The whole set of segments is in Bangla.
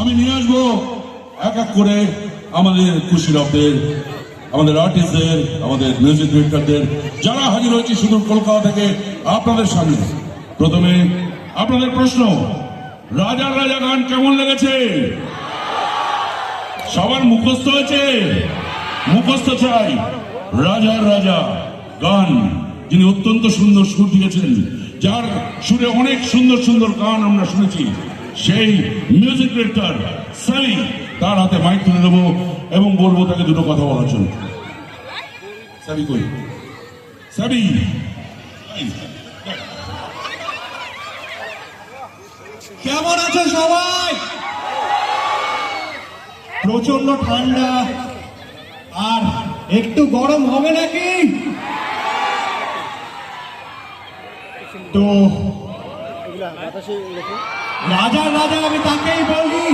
আমি নিয়ে আসবো এক এক করে আমাদের কুশীলবদের, আমাদের আর্টিস্টদের, আমাদের মিউজিক ডিরেক্টরদের, যারা হাজির হয়েছে সুদূর কলকাতা থেকে আপনাদের সামনে। প্রথমে আপনাদের প্রশ্ন, রাজার রাজা গান কেমন লেগেছে? সবার মুখস্থ হয়েছে? মুখস্থ চাই। রাজার রাজা গান, যিনি অত্যন্ত সুন্দর সুর দিয়েছেন, যার সুরে অনেক সুন্দর সুন্দর গান আমরা শুনেছি, সেই মিউজিক ডিরেক্টর সাবি, তার হাতে মাইক তুলে দেবো এবং বলবো তাকে দুটো কথা বলার জন্য। সাবি কই? সাবি, কেমন আছো সবাই? প্রচন্ড ঠান্ডা আর একটু গরম হবে নাকি? তো রাজার রাজা আমি তাকেই বলি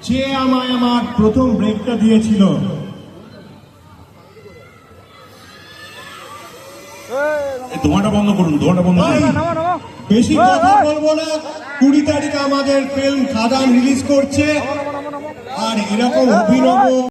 যে আমায় আমার প্রথম ব্রেকটা দিয়েছিল। ধোঁয়াটা বন্ধ করুন, ধোঁয়াটা বন্ধ করুন। বেশি কথা বলবো না। 20 তারিখে আমাদের ফিল্ম খাদান রিলিজ করছে, আর এরকম অভিনব